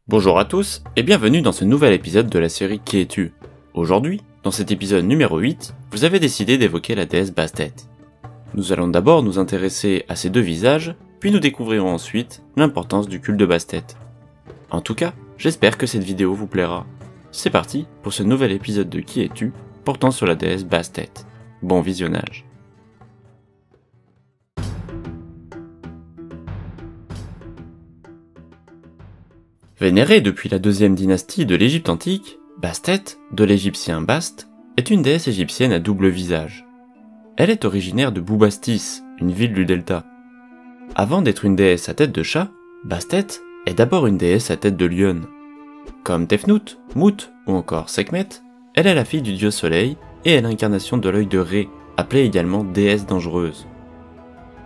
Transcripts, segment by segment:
Bonjour à tous et bienvenue dans ce nouvel épisode de la série Qui es-tu? Aujourd'hui, dans cet épisode numéro 8, vous avez décidé d'évoquer la déesse Bastet. Nous allons d'abord nous intéresser à ses deux visages, puis nous découvrirons ensuite l'importance du culte de Bastet. En tout cas, j'espère que cette vidéo vous plaira. C'est parti pour ce nouvel épisode de Qui es-tu portant sur la déesse Bastet. Bon visionnage. Vénérée depuis la deuxième dynastie de l'Égypte antique, Bastet, de l'égyptien Bast, est une déesse égyptienne à double visage. Elle est originaire de Boubastis, une ville du delta. Avant d'être une déesse à tête de chat, Bastet est d'abord une déesse à tête de lionne. Comme Tefnut, Mout ou encore Sekhmet, elle est la fille du dieu soleil et est l'incarnation de l'œil de Ré, appelée également déesse dangereuse.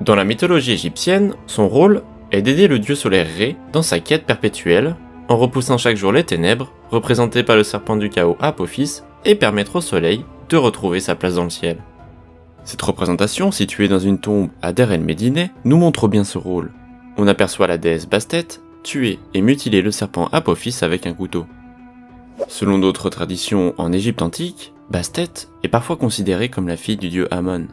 Dans la mythologie égyptienne, son rôle est d'aider le dieu solaire Ré dans sa quête perpétuelle, en repoussant chaque jour les ténèbres, représentées par le serpent du chaos Apophis, et permettre au soleil de retrouver sa place dans le ciel. Cette représentation, située dans une tombe à Der el-Médineh, nous montre bien ce rôle. On aperçoit la déesse Bastet tuer et mutiler le serpent Apophis avec un couteau. Selon d'autres traditions en Égypte antique, Bastet est parfois considérée comme la fille du dieu Amon.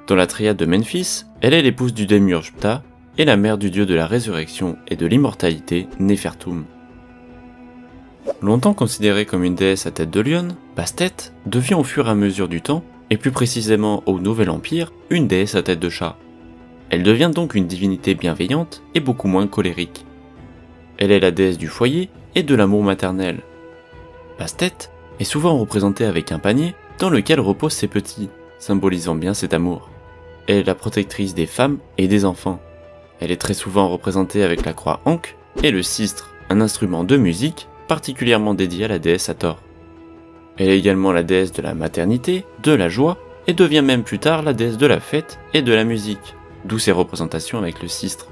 Dans la triade de Memphis, elle est l'épouse du démiurge Ptah, et la mère du dieu de la résurrection et de l'immortalité, Néfertum. Longtemps considérée comme une déesse à tête de lionne, Bastet devient au fur et à mesure du temps, et plus précisément au Nouvel Empire, une déesse à tête de chat. Elle devient donc une divinité bienveillante et beaucoup moins colérique. Elle est la déesse du foyer et de l'amour maternel. Bastet est souvent représentée avec un panier dans lequel reposent ses petits, symbolisant bien cet amour. Elle est la protectrice des femmes et des enfants. Elle est très souvent représentée avec la croix Ankh et le sistre, un instrument de musique particulièrement dédié à la déesse Hathor. Elle est également la déesse de la maternité, de la joie, et devient même plus tard la déesse de la fête et de la musique, d'où ses représentations avec le sistre.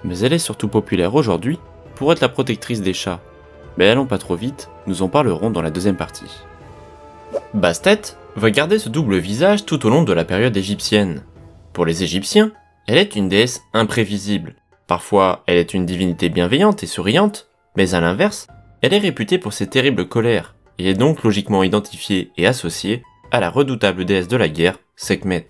Mais elle est surtout populaire aujourd'hui pour être la protectrice des chats. Mais allons pas trop vite, nous en parlerons dans la deuxième partie. Bastet va garder ce double visage tout au long de la période égyptienne. Pour les Égyptiens, elle est une déesse imprévisible. Parfois, elle est une divinité bienveillante et souriante, mais à l'inverse, elle est réputée pour ses terribles colères, et est donc logiquement identifiée et associée à la redoutable déesse de la guerre, Sekhmet.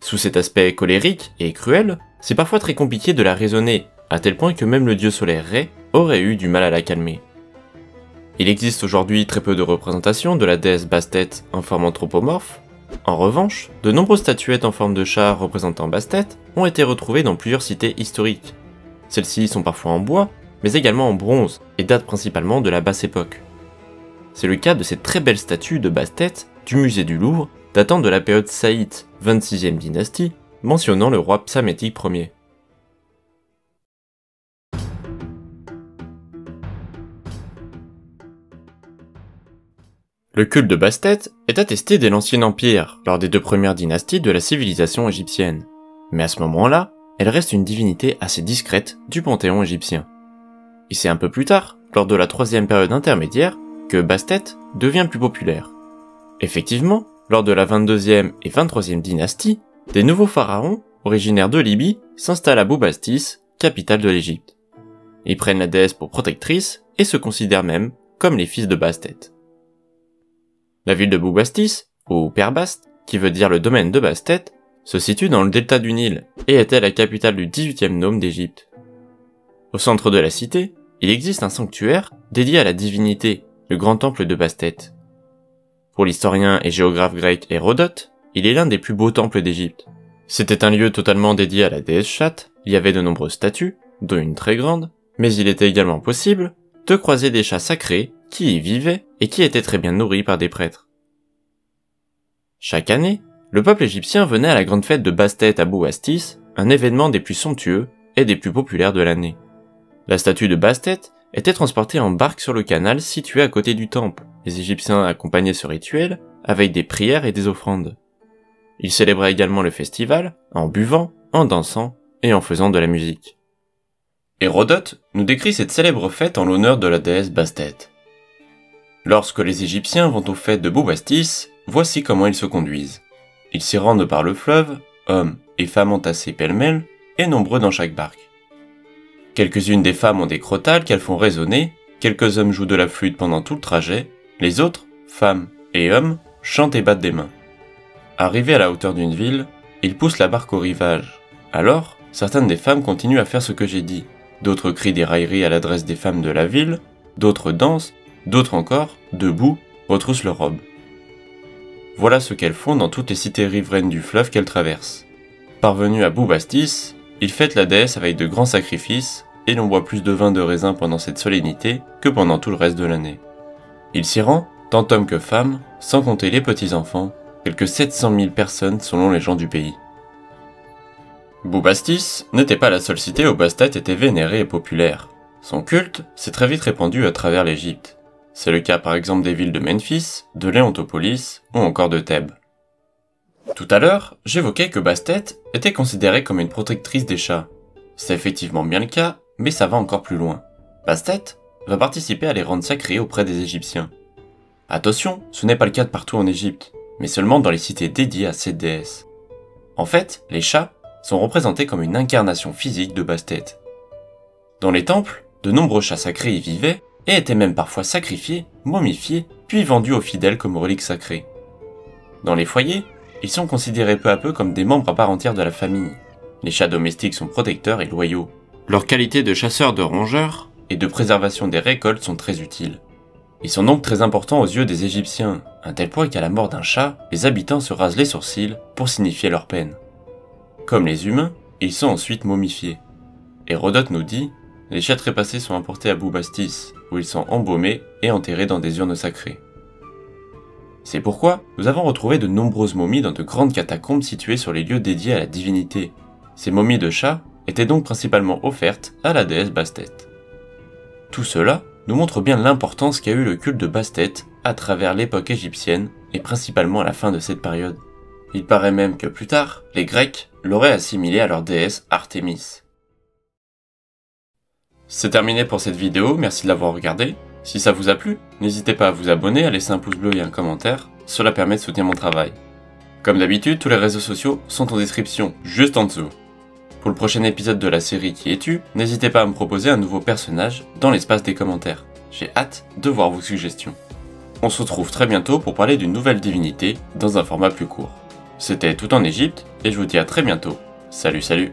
Sous cet aspect colérique et cruel, c'est parfois très compliqué de la raisonner, à tel point que même le dieu solaire Ré aurait eu du mal à la calmer. Il existe aujourd'hui très peu de représentations de la déesse Bastet en forme anthropomorphe. En revanche, de nombreuses statuettes en forme de chat représentant Bastet ont été retrouvées dans plusieurs cités historiques. Celles-ci sont parfois en bois, mais également en bronze, et datent principalement de la basse époque. C'est le cas de cette très belle statue de Bastet du musée du Louvre, datant de la période saïte, 26e dynastie, mentionnant le roi Psamétique Ier. Le culte de Bastet est attesté dès l'Ancien Empire, lors des deux premières dynasties de la civilisation égyptienne. Mais à ce moment-là, elle reste une divinité assez discrète du panthéon égyptien. Et c'est un peu plus tard, lors de la troisième période intermédiaire, que Bastet devient plus populaire. Effectivement, lors de la 22e et 23e dynastie, des nouveaux pharaons, originaires de Libye, s'installent à Boubastis, capitale de l'Égypte. Ils prennent la déesse pour protectrice et se considèrent même comme les fils de Bastet. La ville de Boubastis, ou Perbast, qui veut dire le domaine de Bastet, se situe dans le delta du Nil et était la capitale du 18e nome d'Égypte. Au centre de la cité, il existe un sanctuaire dédié à la divinité, le grand temple de Bastet. Pour l'historien et géographe grec Hérodote, il est l'un des plus beaux temples d'Égypte. C'était un lieu totalement dédié à la déesse chatte, il y avait de nombreuses statues, dont une très grande, mais il était également possible de croiser des chats sacrés qui y vivaient et qui étaient très bien nourris par des prêtres. Chaque année, le peuple égyptien venait à la grande fête de Bastet à Boubastis, un événement des plus somptueux et des plus populaires de l'année. La statue de Bastet était transportée en barque sur le canal situé à côté du temple. Les Égyptiens accompagnaient ce rituel avec des prières et des offrandes. Ils célébraient également le festival en buvant, en dansant et en faisant de la musique. Hérodote nous décrit cette célèbre fête en l'honneur de la déesse Bastet. Lorsque les Égyptiens vont aux fêtes de Boubastis, voici comment ils se conduisent. Ils s'y rendent par le fleuve, hommes et femmes entassés pêle-mêle, et nombreux dans chaque barque. Quelques-unes des femmes ont des crotales qu'elles font résonner, quelques hommes jouent de la flûte pendant tout le trajet, les autres, femmes et hommes, chantent et battent des mains. Arrivés à la hauteur d'une ville, ils poussent la barque au rivage. Alors, certaines des femmes continuent à faire ce que j'ai dit, d'autres crient des railleries à l'adresse des femmes de la ville, d'autres dansent, d'autres encore, debout, retroussent leurs robes. Voilà ce qu'elles font dans toutes les cités riveraines du fleuve qu'elles traversent. Parvenus à Bubastis, ils fêtent la déesse avec de grands sacrifices, et l'on boit plus de vin de raisin pendant cette solennité que pendant tout le reste de l'année. Il s'y rend, tant hommes que femmes, sans compter les petits-enfants, quelques 700 000 personnes selon les gens du pays. Bubastis n'était pas la seule cité où Bastet était vénéré et populaire. Son culte s'est très vite répandu à travers l'Égypte. C'est le cas par exemple des villes de Memphis, de Léontopolis ou encore de Thèbes. Tout à l'heure, j'évoquais que Bastet était considérée comme une protectrice des chats. C'est effectivement bien le cas, mais ça va encore plus loin. Bastet va participer à les rendre sacrés auprès des Égyptiens. Attention, ce n'est pas le cas de partout en Égypte, mais seulement dans les cités dédiées à cette déesse. En fait, les chats sont représentés comme une incarnation physique de Bastet. Dans les temples, de nombreux chats sacrés y vivaient, et étaient même parfois sacrifiés, momifiés, puis vendus aux fidèles comme reliques sacrées. Dans les foyers, ils sont considérés peu à peu comme des membres à part entière de la famille. Les chats domestiques sont protecteurs et loyaux. Leurs qualités de chasseurs de rongeurs et de préservation des récoltes sont très utiles. Ils sont donc très importants aux yeux des Égyptiens, à un tel point qu'à la mort d'un chat, les habitants se rasent les sourcils pour signifier leur peine. Comme les humains, ils sont ensuite momifiés. Hérodote nous dit « Les chats trépassés sont importés à Bubastis, où ils sont embaumés et enterrés dans des urnes sacrées. » C'est pourquoi nous avons retrouvé de nombreuses momies dans de grandes catacombes situées sur les lieux dédiés à la divinité. Ces momies de chats étaient donc principalement offertes à la déesse Bastet. Tout cela nous montre bien l'importance qu'a eu le culte de Bastet à travers l'époque égyptienne et principalement à la fin de cette période. Il paraît même que plus tard, les Grecs l'auraient assimilée à leur déesse Artémis. C'est terminé pour cette vidéo, merci de l'avoir regardée. Si ça vous a plu, n'hésitez pas à vous abonner, à laisser un pouce bleu et un commentaire, cela permet de soutenir mon travail. Comme d'habitude, tous les réseaux sociaux sont en description, juste en dessous. Pour le prochain épisode de la série Qui es-tu, n'hésitez pas à me proposer un nouveau personnage dans l'espace des commentaires. J'ai hâte de voir vos suggestions. On se retrouve très bientôt pour parler d'une nouvelle divinité dans un format plus court. C'était Tout en Égypte, et je vous dis à très bientôt. Salut salut!